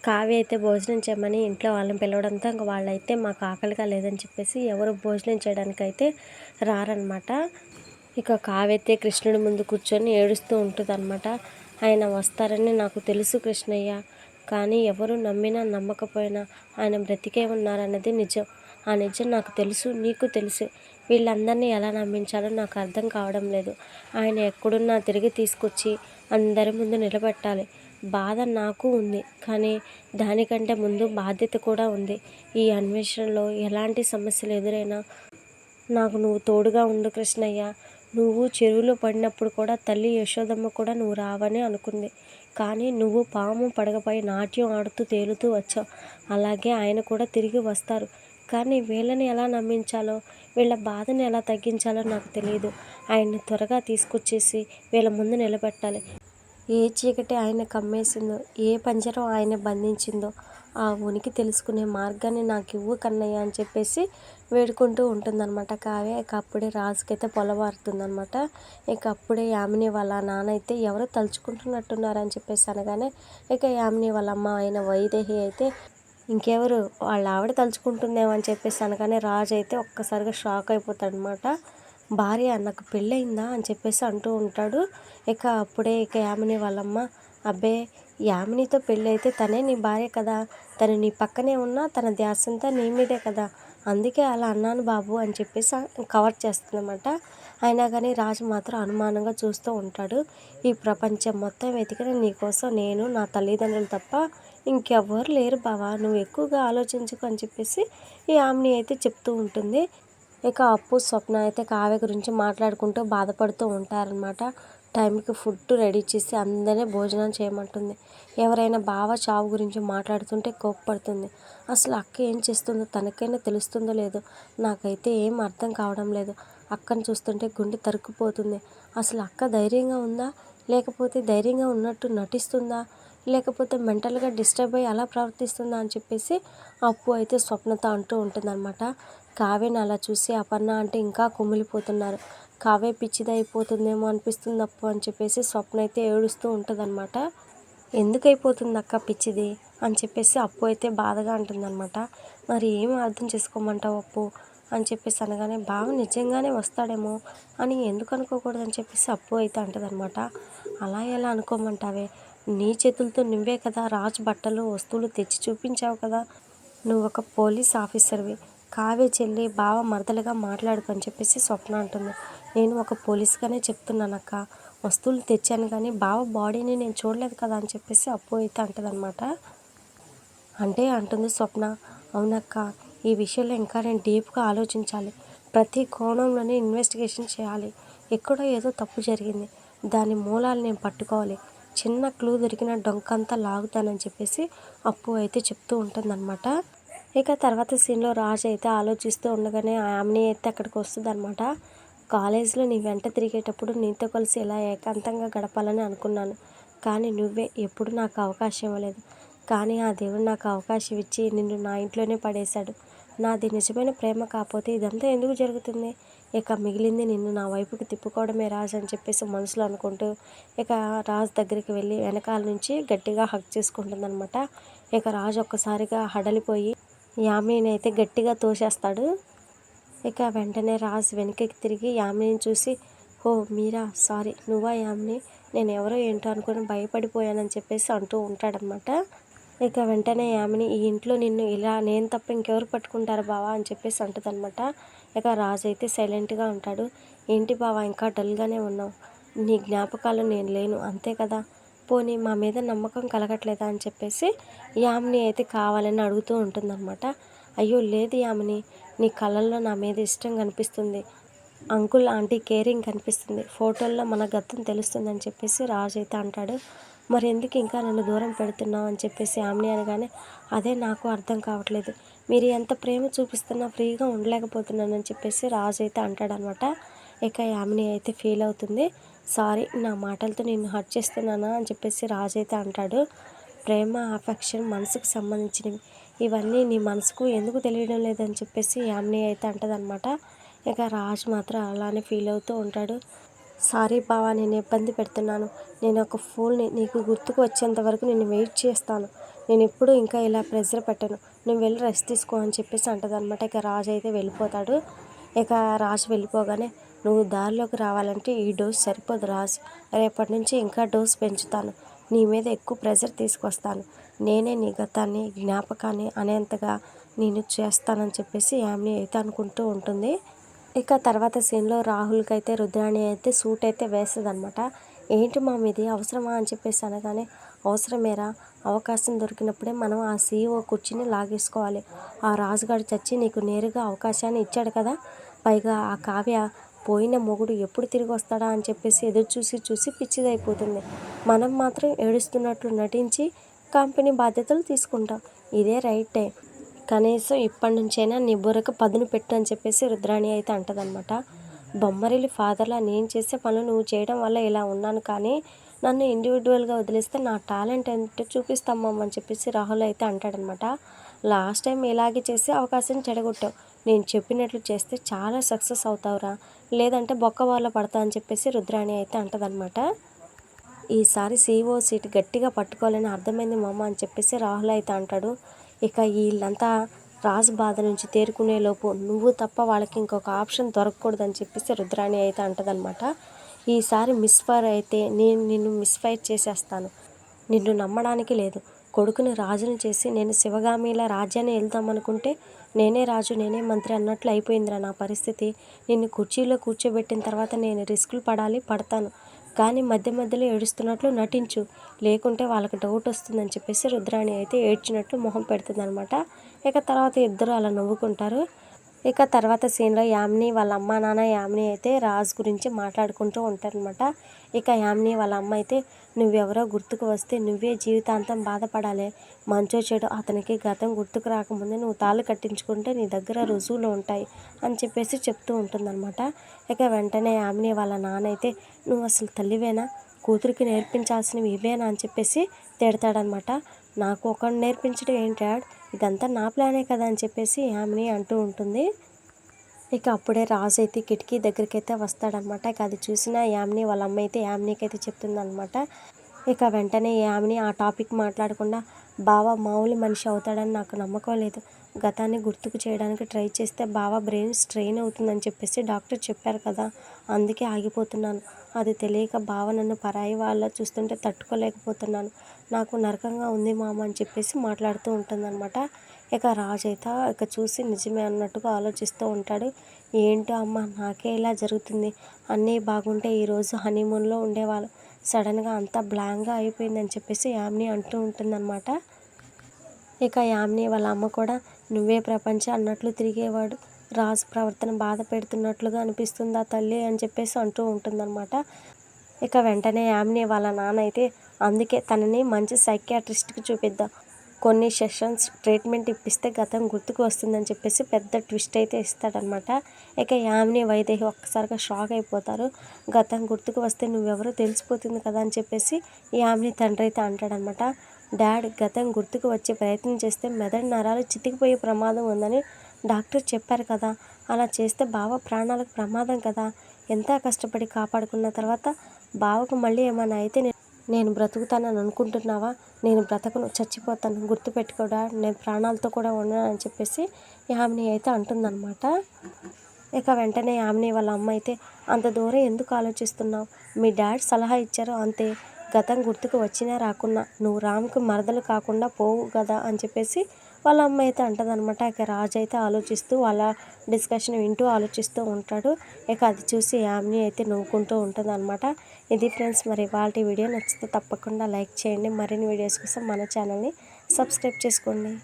కావ్య అయితే భోజనం చేయమని ఇంట్లో వాళ్ళని పిలవడంతో ఇంక వాళ్ళైతే మాకు ఆకలిగా లేదని చెప్పేసి ఎవరు భోజనం చేయడానికైతే రారనమాట. ఇక కావ్య అయితే కృష్ణుడి ముందు కూర్చొని ఏడుస్తూ ఉంటుందన్నమాట. ఆయన వస్తారని నాకు తెలుసు కృష్ణయ్య, కానీ ఎవరు నమ్మినా నమ్మకపోయినా ఆయన బ్రతికే ఉన్నారన్నది నిజం. ఆ నిజం నాకు తెలుసు, నీకు తెలుసు. వీళ్ళందరినీ ఎలా నమ్మించాలో నాకు అర్థం కావడం లేదు. ఆయన ఎక్కడున్నా తిరిగి తీసుకొచ్చి అందరి ముందు నిలబెట్టాలి. బాధ నాకు ఉంది, కానీ దానికంటే ముందు బాధ్యత కూడా ఉంది. ఈ అన్వేషణలో ఎలాంటి సమస్యలు ఎదురైనా నాకు నువ్వు తోడుగా ఉండు కృష్ణయ్య. నువ్వు చెరువులో పడినప్పుడు కూడా తల్లి యశోదమ్మ కూడా నువ్వు రావని అనుకుంది, కానీ నువ్వు పాము పడగపై నాట్యం ఆడుతూ తేలుతూ వచ్చావు. అలాగే ఆయన కూడా తిరిగి వస్తారు. కానీ వీళ్ళని ఎలా నమ్మించాలో, వీళ్ళ బాధని ఎలా తగ్గించాలో నాకు తెలియదు. ఆయన్ని త్వరగా తీసుకొచ్చేసి వీళ్ళ ముందు నిలబెట్టాలి. ఏ చీకటి ఆయన కమ్మేసిందో, ఏ పంజరం ఆయన బంధించిందో ఆ ఉనికి తెలుసుకునే మార్గాన్ని నాకు ఇవ్వు కన్నయ్య అని చెప్పేసి వేడుకుంటూ ఉంటుందన్నమాట కావ్య. ఇక అప్పుడే రాజుకైతే పొలవారుతుందనమాట. ఇక అప్పుడే యామిని వాళ్ళ నాన్న అయితే ఎవరో తలుచుకుంటున్నట్టున్నారని చెప్పేసి అనగానే ఇక యామిని వాళ్ళ అమ్మ అయిన వైదేహి అయితే ఇంకెవరు వాళ్ళ ఆవిడ తలుచుకుంటుందేమో అని చెప్పేసి అనగానే రాజు అయితే ఒక్కసారిగా షాక్ అయిపోతాడనమాట. భార్య నాకు పెళ్ళయిందా అని చెప్పేసి అంటూ ఉంటాడు. ఇక అప్పుడే ఇక యామిని వాళ్ళమ్మ, అబ్బే యామినితో పెళ్ళి అయితే తనే నీ భార్య కదా, తను నీ పక్కనే ఉన్నా తన ధ్యాస అంతా నీ మీదే కదా, అందుకే అలా అన్నాను బాబు అని చెప్పేసి కవర్ చేస్తుందన్నమాట. అయినా కానీ రాజు మాత్రం అనుమానంగా చూస్తూ ఉంటాడు. ఈ ప్రపంచం మొత్తం వెతికిన నీకోసం నేను, నా తల్లిదండ్రులు తప్ప ఇంకెవ్వరు లేరు బావా, నువ్వు ఎక్కువగా ఆలోచించుకు అని చెప్పేసి ఈ యామిని అయితే చెప్తూ ఉంటుంది. ఇక అప్పు, స్వప్న అయితే కావ్య గురించి మాట్లాడుకుంటూ బాధపడుతూ ఉంటారనమాట. టైంకి ఫుడ్ రెడీ చేసి అందరినీ భోజనం చేయమంటుంది. ఎవరైనా బావ చావు గురించి మాట్లాడుతుంటే కోప్పడుతుంది. అసలు అక్క ఏం చేస్తుందో తనకైనా తెలుస్తుందో లేదో నాకైతే ఏం అర్థం కావడం లేదు. అక్కను చూస్తుంటే గుండె తరుక్కుపోతుంది. అసలు అక్క ధైర్యంగా ఉందా, లేకపోతే ధైర్యంగా ఉన్నట్టు నటిస్తుందా, లేకపోతే మెంటల్గా డిస్టర్బ్ అయ్యి అలా ప్రవర్తిస్తుందా అని చెప్పేసి అప్పు అయితే స్వప్నతో అంటూ ఉంటుందన్నమాట. కావ్యని అలా చూసి అపర్ణ అంటే ఇంకా కుమిలిపోతున్నారు. కావ్య పిచ్చిదైపోతుందేమో అనిపిస్తుంది అప్పు అని చెప్పేసి స్వప్న అయితే ఏడుస్తూ ఉంటుందన్నమాట. ఎందుకు అయిపోతుంది అక్క పిచ్చిది అని చెప్పేసి అప్పు అయితే బాధగా అంటుందన్నమాట. మరి ఏమి అర్థం చేసుకోమంటావు అప్పు అని చెప్పేసి అనగానే బావ నిజంగానే వస్తాడేమో అని ఎందుకు అనుకోకూడదని చెప్పేసి అప్పు అయితే అంటదనమాట. అలా ఎలా అనుకోమంటావే, నీ చేతులతో నువ్వే కదా రాజు బట్టలు వస్తువులు తెచ్చి చూపించావు కదా, నువ్వు ఒక పోలీస్ ఆఫీసర్వి, కావ్య చెల్లి బావ మరదలుగా మాట్లాడుకు అని చెప్పేసి స్వప్న అంటుంది. నేను ఒక పోలీస్గానే చెప్తున్నానక్క, వస్తువులు తెచ్చాను కానీ బావ బాడీని నేను చూడలేదు కదా అని చెప్పేసి అప్పు అయితే అంటదనమాట. అంటే అంటుంది స్వప్న, అవునక్క, ఈ విషయంలో ఇంకా నేను డీప్గా ఆలోచించాలి. ప్రతి కోణంలోనే ఇన్వెస్టిగేషన్ చేయాలి. ఎక్కడో ఏదో తప్పు జరిగింది, దాని మూలాలు నేను పట్టుకోవాలి. చిన్న క్లూ దొరికిన డొంకంతా లాగుతానని చెప్పేసి అప్పు అయితే చెప్తూ ఉంటుందన్నమాట. ఇక తర్వాత సీన్లో రాజు అయితే ఆలోచిస్తూ ఉండగానే యామిని అయితే అక్కడికి వస్తుందన్నమాట. కాలేజీలో నీ వెంట తిరిగేటప్పుడు నీతో కలిసి ఇలా ఏకాంతంగా గడపాలని అనుకున్నాను, కానీ నువ్వే ఎప్పుడు నాకు అవకాశం ఇవ్వలేదు. కానీ ఆ దేవుడు నాకు అవకాశం ఇచ్చి నిన్ను నా ఇంట్లోనే పడేశాడు. నాది నిజమైన ప్రేమ కాకపోతే ఇదంతా ఎందుకు జరుగుతుంది? ఇక మిగిలింది నిన్ను నా వైపుకి తిప్పుకోవడమే రాజు అని చెప్పేసి మనసులో అనుకుంటూ ఇక రాజు దగ్గరికి వెళ్ళి వెనకాల నుంచి గట్టిగా హగ్ చేసుకుంటుందన్నమాట. ఇక రాజు ఒక్కసారిగా హడలిపోయి యామినిని అయితే గట్టిగా తోసేస్తాడు. ఇక వెంటనే రాజు వెనక్కి తిరిగి యామినిని చూసి, ఓ మీరా, సారీ, నువ్వా యామిని, నేను ఎవరో ఏంటో అనుకుని భయపడిపోయానని చెప్పేసి అంటూ ఉంటాడనమాట. ఇక వెంటనే యామిని, ఈ ఇంట్లో నిన్ను ఇలా నేను తప్ప ఇంకెవరు పట్టుకుంటారు బావా అని చెప్పేసి అంటుందన్నమాట. ఇక రాజు అయితే సైలెంట్గా ఉంటాడు. ఏంటి బావా ఇంకా డల్గానే ఉన్నావు, నీ జ్ఞాపకాలు నేను లేను అంతే కదా, పోనీ మా మీద నమ్మకం కలగట్లేదా అని చెప్పేసి యామిని అయితే కావాలని అడుగుతూ ఉంటుందన్నమాట. అయ్యో లేదు యామిని, నీ కళ్ళల్లో నా మీద ఇష్టం కనిపిస్తుంది, అంకుల్ ఆంటీ కేరింగ్ కనిపిస్తుంది, ఫోటోల్లో మన గతం తెలుస్తుందని చెప్పేసి రాజు అయితే అంటాడు. మరి ఎందుకు ఇంకా నన్ను దూరం పెడుతున్నావు అని చెప్పేసి యామిని అనగానే, అదే నాకు అర్థం కావట్లేదు, మీరు ఎంత ప్రేమ చూపిస్తున్నా ఫ్రీగా ఉండలేకపోతున్నానని చెప్పేసి రాజు అయితే అంటాడనమాట. ఇక యామిని అయితే ఫీల్ అవుతుంది. సారీ, నా మాటలతో నిన్ను హర్ట్ చేస్తున్నానా అని చెప్పేసి రాజు అయితే అంటాడు. ప్రేమ, అఫెక్షన్ మనసుకు సంబంధించినవి, ఇవన్నీ నీ మనసుకు ఎందుకు తెలియడం లేదని చెప్పేసి యామిని అయితే అంటదనమాట. ఇక రాజు మాత్రం అలానే ఫీల్ అవుతూ ఉంటాడు. సారీ బావా, నేను ఇబ్బంది పెడుతున్నాను, నేను ఒక ఫూల్ని, నీకు గుర్తుకు వచ్చేంత వరకు నేను వెయిట్ చేస్తాను, నేను ఎప్పుడు ఇంకా ఇలా ప్రెజర్ పెట్టను, నువ్వు వెళ్ళి రెస్ట్ తీసుకో అని చెప్పేసి అంటదనమాట. ఇక రాజు అయితే వెళ్ళిపోతాడు. ఇక రాజు వెళ్ళిపోగానే, నువ్వు దారిలోకి రావాలంటే ఈ డోస్ సరిపోదు రాజు, రేపటి నుంచి ఇంకా డోస్ పెంచుతాను, నీ మీద ఎక్కువ ప్రెజర్ తీసుకొస్తాను, నేనే నీ గతాన్ని జ్ఞాపకాన్ని అనేంతగా నేను చేస్తానని చెప్పేసి యామిని అయితే అనుకుంటూ ఉంటుంది. ఇక తర్వాత సీన్లో రాహుల్కి అయితే రుద్రాణి అయితే సూట్ అయితే వేస్తుంది అనమాట. ఏంటి మామ ఇది అవసరమా అని చెప్పేసి అనగానే, అవసరమేరా, అవకాశం దొరికినప్పుడే మనం ఆ సీఈఓ కుర్చీని లాగేసుకోవాలి, ఆ రాజుగాడు చచ్చి నీకు నేరుగా అవకాశాన్ని ఇచ్చాడు కదా, పైగా ఆ కావ్య పోయిన మొగుడు ఎప్పుడు తిరిగి వస్తాడా అని చెప్పేసి ఎదురు చూసి చూసి పిచ్చిదైపోతుంది, మనం మాత్రం ఏడుస్తున్నట్లు నటించి కంపెనీ బాధ్యతలు తీసుకుంటాం, ఇదే రైటే, కనీసం ఇప్పటి నుంచైనా నీ బుర్రకు పదును పెట్టు అని చెప్పేసి రుద్రాణి అయితే అంటదనమాట. బొమ్మరిల్లి ఫాదర్లా నేను చేసే పనులు నువ్వు చేయడం వల్ల ఇలా ఉన్నాను, కానీ నన్ను ఇండివిజువల్గా వదిలేస్తే నా టాలెంట్ ఏంటో చూపిస్తామమ్మ అని చెప్పేసి రాహుల్ అయితే అంటాడనమాట. లాస్ట్ టైం ఇలాగే చేసి అవకాశం చెడగొట్టావు, నేను చెప్పినట్లు చేస్తే చాలా సక్సెస్ అవుతావురా, లేదంటే బొక్క వాళ్ళ పడతా అని చెప్పేసి రుద్రాణి అయితే అంటదనమాట. ఈసారి సీఈఓ సీట్ గట్టిగా పట్టుకోవాలని అర్థమైంది మామ అని చెప్పేసి రాహుల్ అయితే అంటాడు. ఇక వీళ్ళంతా రాజు బాధ నుంచి తేరుకునే లోపు నువ్వు తప్ప వాళ్ళకి ఇంకొక ఆప్షన్ దొరకకూడదని చెప్పేసి రుద్రాణి అయితే అంటదనమాట. ఈసారి మిస్ఫైర్ అయితే నేను నిన్ను మిస్ఫైర్ చేసేస్తాను, నిన్ను నమ్మడానికి లేదు, కొడుకుని రాజుని చేసి నేను శివగామిలా రాజ్యాన్ని వెళ్దామనుకుంటే నేనే రాజు నేనే మంత్రి అన్నట్లు అయిపోయిందిరా నా పరిస్థితి, నిన్ను కుర్చీలో కూర్చోబెట్టిన తర్వాత నేను రిస్కులు పడతాను, కానీ మధ్య మధ్యలో ఏడుస్తున్నట్లు నటించు, లేకుంటే వాళ్ళకి డౌట్ వస్తుందని చెప్పేసి రుద్రాణి అయితే ఏడ్చినట్లు మొహం పెడుతుందనమాట. ఇక తర్వాత ఇద్దరు అలా నవ్వుకుంటారు. ఇక తర్వాత సీన్లో యామిని వాళ్ళ అమ్మ నాన్న యామిని అయితే రాజు గురించి మాట్లాడుకుంటూ ఉంటారనమాట. ఇక యామిని వాళ్ళ అమ్మ అయితే, నువ్వెవరో గుర్తుకు వస్తే నువ్వే జీవితాంతం బాధపడాలి, మంచో చెడు అతనికి గతం గుర్తుకు రాకముందే నువ్వు తాళి కట్టించుకుంటే నీ దగ్గర రుజువులు ఉంటాయి అని చెప్పేసి చెప్తూ ఉంటుందన్నమాట. ఇక వెంటనే యామిని వాళ్ళ నాన్న అయితే, నువ్వు అసలు తల్లివేనా, కూతురికి నేర్పించాల్సినవి ఇవేనా అని చెప్పేసి తిడతాడనమాట. నాకు ఒకడు నేర్పించడం ఏంటి డాడ్, ఇదంతా నా ప్లానే కదా అని చెప్పేసి యామిని అంటూ ఉంటుంది. ఇక అప్పుడే రాజు అయితే కిటికీ దగ్గరికి అయితే వస్తాడనమాట. ఇక అది చూసిన యామిని వాళ్ళ అమ్మ అయితే యామినికి అయితే చెప్తుందనమాట. ఇక వెంటనే యామిని ఆ టాపిక్ మాట్లాడకుండా, బావ మామూలు మనిషి అవుతాడని నాకు నమ్మకం లేదు, గతాన్ని గుర్తుకు చేయడానికి ట్రై చేస్తే బావ బ్రెయిన్ స్ట్రెయిన్ అవుతుందని చెప్పేసి డాక్టర్ చెప్పారు కదా, అందుకే ఆగిపోతున్నాను, అది తెలియక బావ నన్ను పరాయి వాళ్ళ చూస్తుంటే తట్టుకోలేకపోతున్నాను, నాకు నరకంగా ఉంది మామ అని చెప్పేసి మాట్లాడుతూ ఉంటుందన్నమాట. ఇక రాజు అయితే ఇక చూసి నిజమే అన్నట్టుగా ఆలోచిస్తూ ఉంటాడు. ఏంటో అమ్మ నాకే ఇలా జరుగుతుంది, అన్నీ బాగుంటే ఈరోజు హనీమూన్లో ఉండేవాళ్ళు, సడన్గా అంతా బ్లాంక్గా అయిపోయిందని చెప్పేసి యామిని అంటూ ఉంటుందన్నమాట. ఇక యామిని వాళ్ళ అమ్మ కూడా, నువ్వే ప్రపంచం అన్నట్లు తిరిగేవాడు, రాజు ప్రవర్తన బాధ పెడుతున్నట్లుగా అనిపిస్తుందా తల్లి అని చెప్పేసి అంటూ ఉంటుందన్నమాట. ఇక వెంటనే యామిని వాళ్ళ నాన్న అయితే, అందుకే తనని మంచి సైకియాట్రిస్ట్కి చూపిద్దాం, కొన్ని సెషన్స్ ట్రీట్మెంట్ ఇప్పిస్తే గతం గుర్తుకు వస్తుందని చెప్పేసి పెద్ద ట్విస్ట్ అయితే ఇస్తాడనమాట. ఇక యామిని వైదేహి ఒక్కసారిగా షాక్ అయిపోతారు. గతం గుర్తుకు వస్తే నువ్వెవరో తెలిసిపోతుంది కదా అని చెప్పేసి యామిని తండ్రి అయితే అంటాడనమాట. డాడ్, గతం గుర్తుకు వచ్చే ప్రయత్నం చేస్తే మెదడు నరాలు చితికిపోయే ప్రమాదం ఉందని డాక్టర్ చెప్పారు కదా, అలా చేస్తే బావ ప్రాణాలకు ప్రమాదం కదా, ఎంత కష్టపడి కాపాడుకున్న తర్వాత బావకు మళ్ళీ ఏమైనా అయితే నేను బ్రతుకుతానని అనుకుంటున్నావా, నేను బ్రతకను, చచ్చిపోతాను, గుర్తుపెట్టుకోడా, నేను ప్రాణాలతో కూడా ఉండనని చెప్పేసి యామిని అయితే అంటుందన్నమాట. ఇక వెంటనే యామిని వాళ్ళ అమ్మ అయితే, అంత దూరం ఎందుకు ఆలోచిస్తున్నావు, మీ డాడ్ సలహా ఇచ్చారు అంతే, గతం గుర్తుకు వచ్చినా రాకున్నా నువ్వు రామ్కి మరదలు కాకుండా పోవు కదా అని చెప్పేసి వాళ్ళ అమ్మ అయితే అంటదనమాట. ఇక రాజు అయితే ఆలోచిస్తూ వాళ్ళ డిస్కషన్ వింటూ ఆలోచిస్తూ ఉంటాడు. ఇక అది చూసి యామిని అయితే నవ్వుకుంటూ ఉంటుందన్నమాట. ఇది ఫ్రెండ్స్, మరి ఇవాల్టి వీడియో నచ్చితే తప్పకుండా లైక్ చేయండి, మరిన్ని వీడియోస్ కోసం మన ఛానల్ని సబ్స్క్రైబ్ చేసుకోండి.